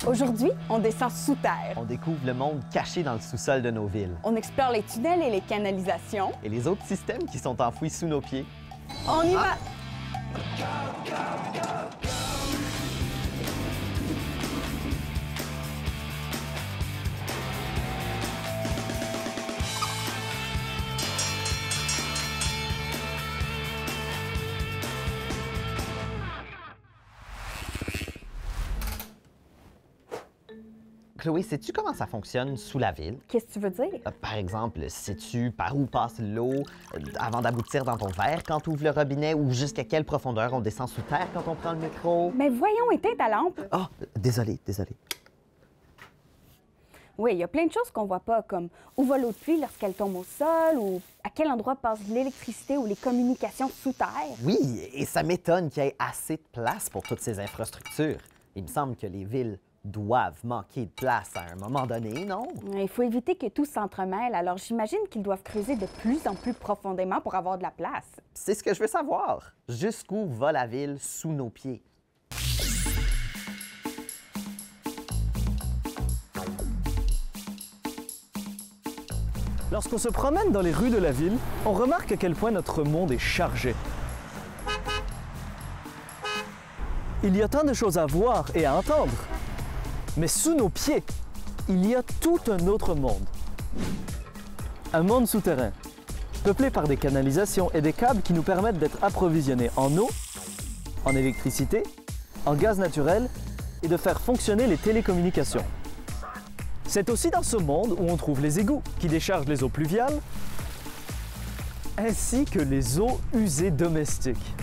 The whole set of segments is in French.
Aujourd'hui, on descend sous terre. On découvre le monde caché dans le sous-sol de nos villes. On explore les tunnels et les canalisations. Et les autres systèmes qui sont enfouis sous nos pieds. On y va! Chloé, sais-tu comment ça fonctionne sous la ville? Qu'est-ce que tu veux dire? Par exemple, sais-tu par où passe l'eau avant d'aboutir dans ton verre quand tu ouvres le robinet ou jusqu'à quelle profondeur on descend sous terre quand on prend le métro? Mais voyons, éteins ta lampe. Ah, désolé. Oui, il y a plein de choses qu'on voit pas, comme où va l'eau de pluie lorsqu'elle tombe au sol ou à quel endroit passe l'électricité ou les communications sous terre. Oui, et ça m'étonne qu'il y ait assez de place pour toutes ces infrastructures. Il me semble que les villes doivent manquer de place à un moment donné, non? Il faut éviter que tout s'entremêle, alors j'imagine qu'ils doivent creuser de plus en plus profondément pour avoir de la place. C'est ce que je veux savoir. Jusqu'où va la ville sous nos pieds? Lorsqu'on se promène dans les rues de la ville, on remarque à quel point notre monde est chargé. Il y a tant de choses à voir et à entendre. Mais sous nos pieds, il y a tout un autre monde. Un monde souterrain, peuplé par des canalisations et des câbles qui nous permettent d'être approvisionnés en eau, en électricité, en gaz naturel et de faire fonctionner les télécommunications. C'est aussi dans ce monde où on trouve les égouts qui déchargent les eaux pluviales, ainsi que les eaux usées domestiques.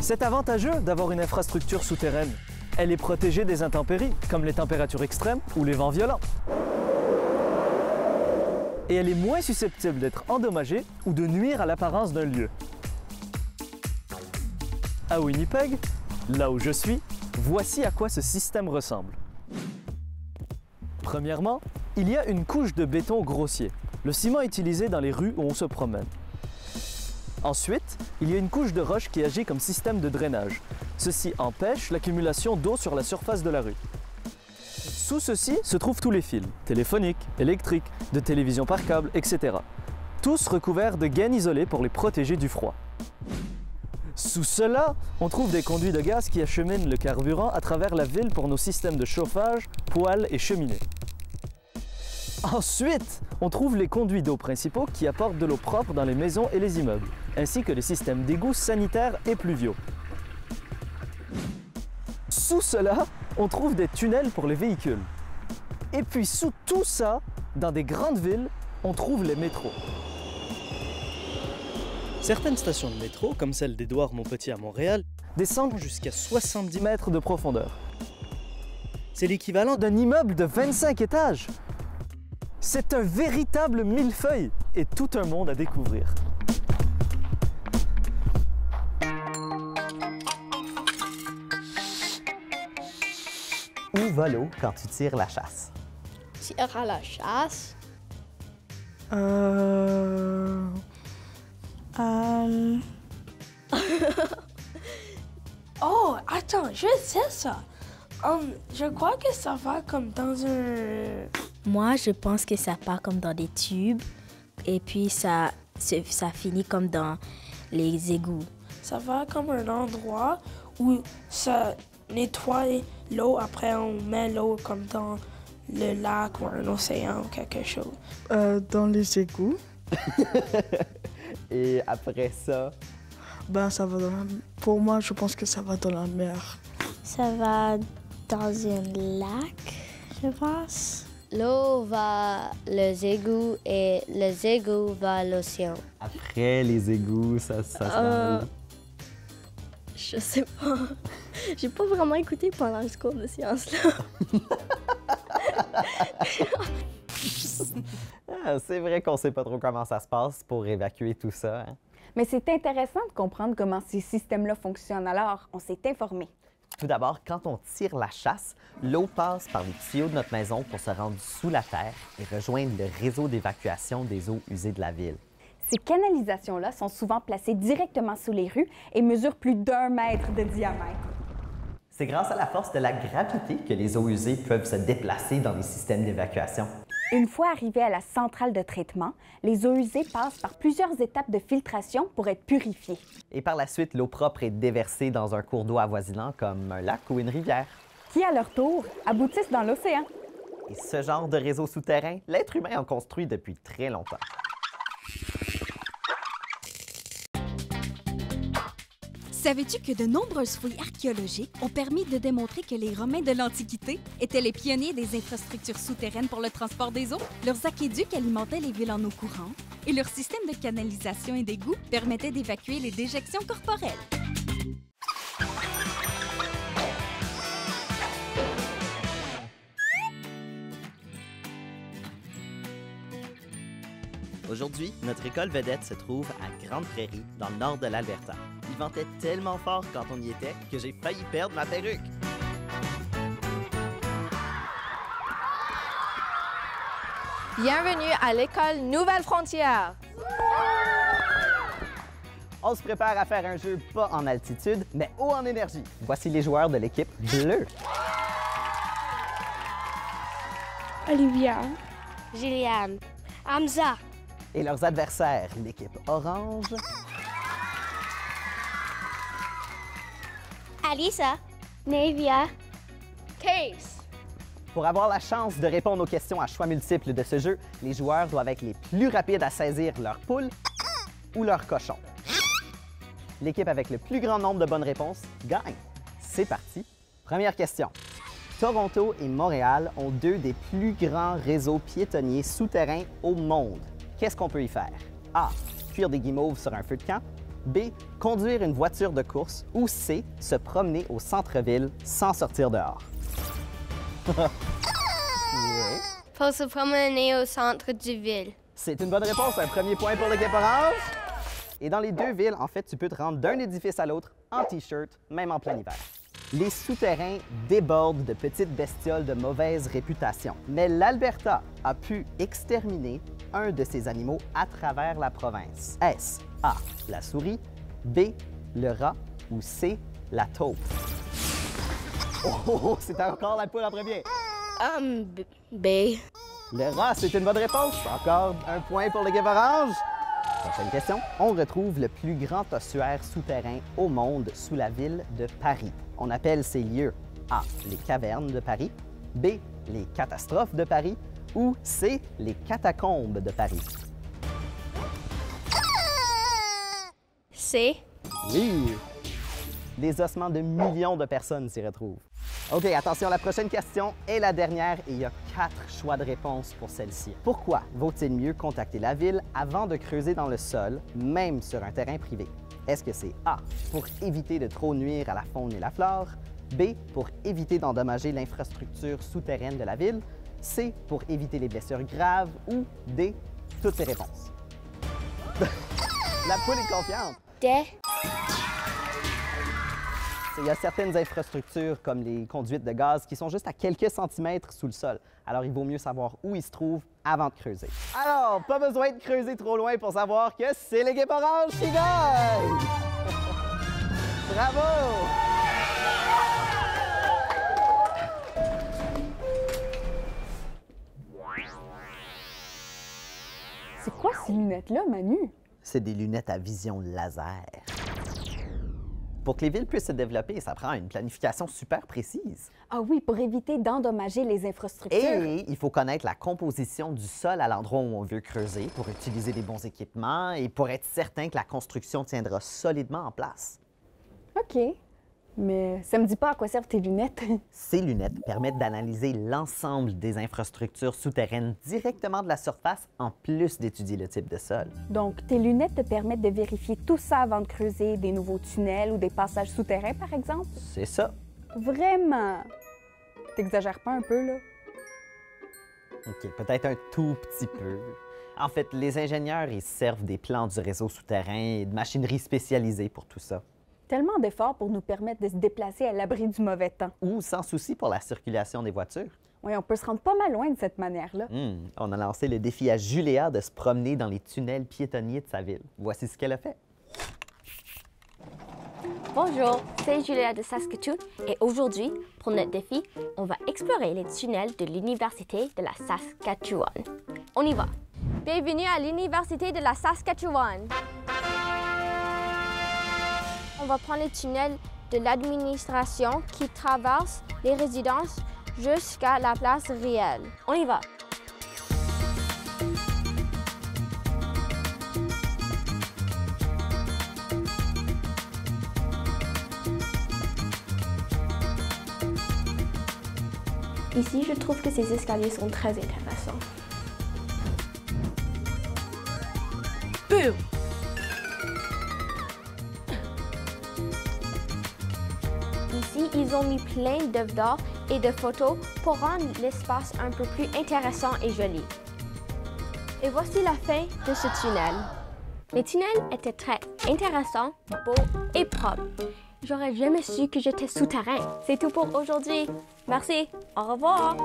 C'est avantageux d'avoir une infrastructure souterraine. Elle est protégée des intempéries, comme les températures extrêmes ou les vents violents. Et elle est moins susceptible d'être endommagée ou de nuire à l'apparence d'un lieu. À Winnipeg, là où je suis, voici à quoi ce système ressemble. Premièrement, il y a une couche de béton grossier, le ciment utilisé dans les rues où on se promène. Ensuite, il y a une couche de roche qui agit comme système de drainage. Ceci empêche l'accumulation d'eau sur la surface de la rue. Sous ceci se trouvent tous les fils, téléphoniques, électriques, de télévision par câble, etc. Tous recouverts de gaines isolées pour les protéger du froid. Sous cela, on trouve des conduits de gaz qui acheminent le carburant à travers la ville pour nos systèmes de chauffage, poêles et cheminées. Ensuite, on trouve les conduits d'eau principaux qui apportent de l'eau propre dans les maisons et les immeubles, ainsi que les systèmes d'égouts sanitaires et pluviaux. Sous cela, on trouve des tunnels pour les véhicules. Et puis sous tout ça, dans des grandes villes, on trouve les métros. Certaines stations de métro, comme celle d'Édouard-Montpetit à Montréal, descendent jusqu'à 70 mètres de profondeur. C'est l'équivalent d'un immeuble de 25 étages. C'est un véritable millefeuille et tout un monde à découvrir. Où va l'eau quand tu tires la chasse? Tire à la chasse. Oh, attends, je sais ça. Je crois que ça va comme dans un... Moi, je pense que ça part comme dans des tubes et puis ça finit comme dans les égouts. Ça va comme un endroit où ça nettoie l'eau. Après, on met l'eau comme dans le lac ou un océan ou quelque chose. Dans les égouts. Et après ça? Ben, ça va dans la... Pour moi, je pense que ça va dans la mer. Ça va dans un lac, je pense. L'eau va les égouts et les égouts va à l'océan. Après les égouts, ça se va où? Je sais pas. J'ai pas vraiment écouté pendant ce cours de sciences-là. C'est vrai qu'on sait pas trop comment ça se passe pour évacuer tout ça. Hein? Mais c'est intéressant de comprendre comment ces systèmes-là fonctionnent, alors on s'est informé. Tout d'abord, quand on tire la chasse, l'eau passe par les tuyaux de notre maison pour se rendre sous la terre et rejoindre le réseau d'évacuation des eaux usées de la ville. Ces canalisations-là sont souvent placées directement sous les rues et mesurent plus d'1 mètre de diamètre. C'est grâce à la force de la gravité que les eaux usées peuvent se déplacer dans les systèmes d'évacuation. Une fois arrivées à la centrale de traitement, les eaux usées passent par plusieurs étapes de filtration pour être purifiées. Et par la suite, l'eau propre est déversée dans un cours d'eau avoisinant comme un lac ou une rivière. Qui, à leur tour, aboutissent dans l'océan. Et ce genre de réseau souterrain, l'être humain en construit depuis très longtemps. Savais-tu que de nombreuses fouilles archéologiques ont permis de démontrer que les Romains de l'Antiquité étaient les pionniers des infrastructures souterraines pour le transport des eaux? Leurs aqueducs alimentaient les villes en eau courante et leur système de canalisation et d'égouts permettait d'évacuer les déjections corporelles. Aujourd'hui, notre école vedette se trouve à Grande Prairie, dans le nord de l'Alberta. Il ventait tellement fort quand on y était que j'ai failli perdre ma perruque. Bienvenue à l'école Nouvelle-Frontière. On se prépare à faire un jeu pas en altitude, mais haut en énergie. Voici les joueurs de l'équipe bleue. Olivia. Juliane. Hamza. Et leurs adversaires, l'équipe orange Alisa. Nevia. Case. Pour avoir la chance de répondre aux questions à choix multiples de ce jeu, les joueurs doivent être les plus rapides à saisir leur poule ou leur cochon. L'équipe avec le plus grand nombre de bonnes réponses gagne. C'est parti. Première question. Toronto et Montréal ont deux des plus grands réseaux piétonniers souterrains au monde. Qu'est-ce qu'on peut y faire? A. Cuire des guimauves sur un feu de camp. B. Conduire une voiture de course. Ou C. Se promener au centre-ville sans sortir dehors. Oui. Faut se promener au centre du ville. C'est une bonne réponse. Un premier point pour l'équipe orange. Et dans les deux villes, en fait, tu peux te rendre d'un édifice à l'autre en T-shirt, même en plein hiver. Les souterrains débordent de petites bestioles de mauvaise réputation. Mais l'Alberta a pu exterminer un de ces animaux à travers la province. Est-ce A. La souris, B. Le rat ou C. La taupe? Oh, c'est encore la poule en premier. B. Le rat, c'est une bonne réponse. Encore un point pour l'équipe orange. Prochaine question. On retrouve le plus grand ossuaire souterrain au monde sous la ville de Paris. On appelle ces lieux A. Les cavernes de Paris, B. Les catastrophes de Paris ou C. Les catacombes de Paris. C. Oui! Des ossements de millions de personnes s'y retrouvent. OK, attention, la prochaine question est la dernière et il y a 4 choix de réponse pour celle-ci. Pourquoi vaut-il mieux contacter la ville avant de creuser dans le sol, même sur un terrain privé? Est-ce que c'est A, pour éviter de trop nuire à la faune et la flore, B, pour éviter d'endommager l'infrastructure souterraine de la ville, C, pour éviter les blessures graves ou D, toutes ces réponses? La poule est confiante. D. Il y a certaines infrastructures, comme les conduites de gaz, qui sont juste à quelques centimètres sous le sol. Alors, il vaut mieux savoir où ils se trouvent avant de creuser. Alors, pas besoin de creuser trop loin pour savoir que c'est l'équipe orange qui gagne! Bravo! C'est quoi ces lunettes-là, Manu? C'est des lunettes à vision laser. Pour que les villes puissent se développer, ça prend une planification super précise. Ah oui, pour éviter d'endommager les infrastructures. Et il faut connaître la composition du sol à l'endroit où on veut creuser pour utiliser des bons équipements et pour être certain que la construction tiendra solidement en place. OK. Mais ça me dit pas à quoi servent tes lunettes. Ces lunettes permettent d'analyser l'ensemble des infrastructures souterraines directement de la surface, en plus d'étudier le type de sol. Donc, tes lunettes te permettent de vérifier tout ça avant de creuser des nouveaux tunnels ou des passages souterrains, par exemple? C'est ça. Vraiment? T'exagères pas un peu, là? OK, peut-être un tout petit peu. En fait, les ingénieurs, ils servent des plans du réseau souterrain et de machinerie spécialisée pour tout ça. Tellement d'efforts pour nous permettre de se déplacer à l'abri du mauvais temps. Ou sans souci pour la circulation des voitures. Oui, on peut se rendre pas mal loin de cette manière-là. On a lancé le défi à Juléa de se promener dans les tunnels piétonniers de sa ville. Voici ce qu'elle a fait. Bonjour, c'est Julia de Saskatoon et aujourd'hui, pour notre défi, on va explorer les tunnels de l'Université de la Saskatchewan. On y va! Bienvenue à l'Université de la Saskatchewan. On va prendre les tunnels de l'administration qui traversent les résidences jusqu'à la place réelle. On y va! Ici, je trouve que ces escaliers sont très intéressants. Boum! Ici, ils ont mis plein d'œuvres d'art et de photos pour rendre l'espace un peu plus intéressant et joli. Et voici la fin de ce tunnel. Les tunnels étaient très intéressants, beaux et propres. J'aurais jamais su que j'étais souterrain. C'est tout pour aujourd'hui. Merci. Au revoir.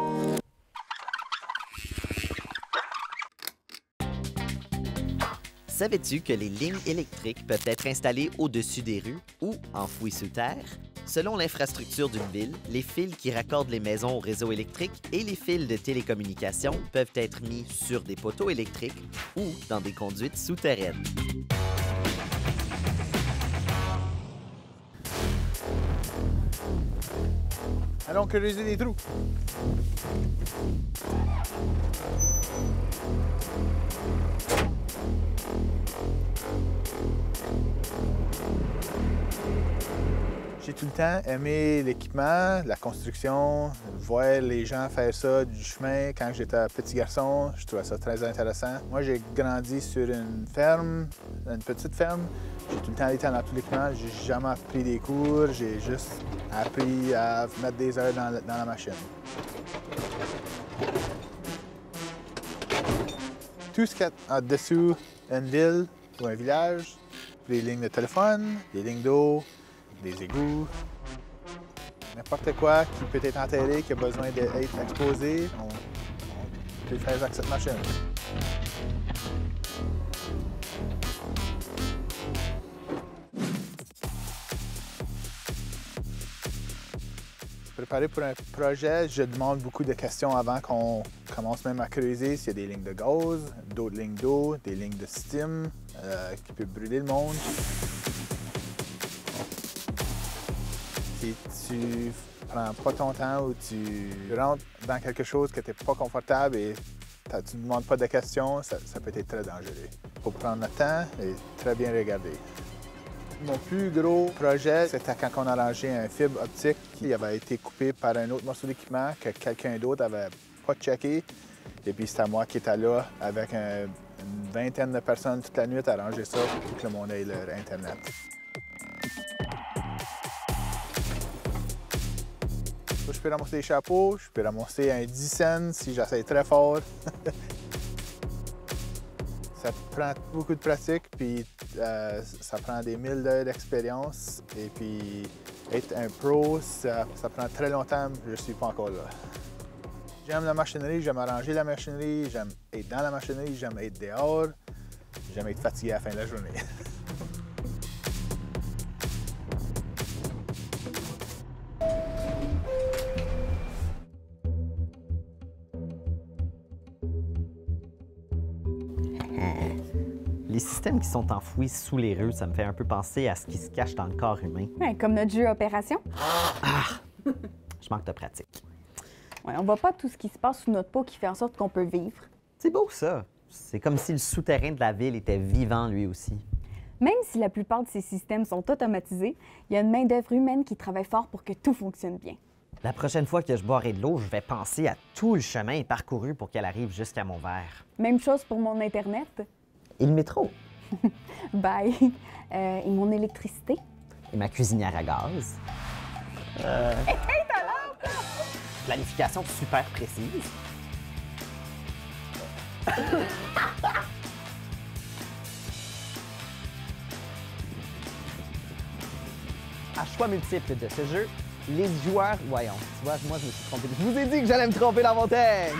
Savais-tu que les lignes électriques peuvent être installées au-dessus des rues ou enfouies sous terre? Selon l'infrastructure d'une ville, les fils qui raccordent les maisons au réseau électrique et les fils de télécommunication peuvent être mis sur des poteaux électriques ou dans des conduites souterraines. Allons creuser des trous. J'ai tout le temps aimé l'équipement, la construction, voir les gens faire ça du chemin. Quand j'étais petit garçon, je trouvais ça très intéressant. Moi, j'ai grandi sur une ferme, une petite ferme. J'ai tout le temps été dans tout l'équipement. J'ai jamais pris des cours. J'ai juste appris à mettre des heures dans la machine. Tout ce qu'il y a en-dessous d'une ville ou un village, des lignes de téléphone, des lignes d'eau, des égouts, n'importe quoi qui peut être enterré, qui a besoin d'être exposé, on peut le faire avec cette machine. Préparer pour un projet, je demande beaucoup de questions avant qu'on commence même à creuser s'il y a des lignes de gaz, d'autres lignes d'eau, des lignes de steam qui peuvent brûler le monde. Si tu prends pas ton temps ou tu rentres dans quelque chose que tu n'es pas confortable et tu ne demandes pas de questions, ça peut être très dangereux. Il faut prendre le temps et très bien regarder. Mon plus gros projet, c'était quand on a arrangé un fibre optique qui avait été coupé par un autre morceau d'équipement que quelqu'un d'autre n'avait pas checké. Et puis c'était moi qui étais là avec une vingtaine de personnes toute la nuit à arranger ça pour que le monde ait leur Internet. Je peux ramasser des chapeaux, je peux ramasser un 10 cents si j'essaie très fort. Ça prend beaucoup de pratique, puis ça prend des 1000 d'heures d'expérience. Et puis être un pro, ça prend très longtemps, je ne suis pas encore là. J'aime la machinerie, j'aime arranger la machinerie, j'aime être dans la machinerie, j'aime être dehors, j'aime être fatigué à la fin de la journée. Les systèmes qui sont enfouis sous les rues, ça me fait un peu penser à ce qui se cache dans le corps humain. Ouais, comme notre jeu Opération. Ah! Je manque de pratique. Ouais, on voit pas tout ce qui se passe sous notre peau qui fait en sorte qu'on peut vivre. C'est beau, ça. C'est comme si le souterrain de la ville était vivant, lui aussi. Même si la plupart de ces systèmes sont automatisés, il y a une main-d'œuvre humaine qui travaille fort pour que tout fonctionne bien. La prochaine fois que je boirai de l'eau, je vais penser à tout le chemin parcouru pour qu'elle arrive jusqu'à mon verre. Même chose pour mon Internet. Et le métro. Bye. Et mon électricité. Et ma cuisinière à gaz. Hey, t'as l'air! Planification super précise. À choix multiples de ce jeu, les joueurs... Voyons, tu vois, moi je me suis trompé. Je vous ai dit que j'allais me tromper dans mon texte!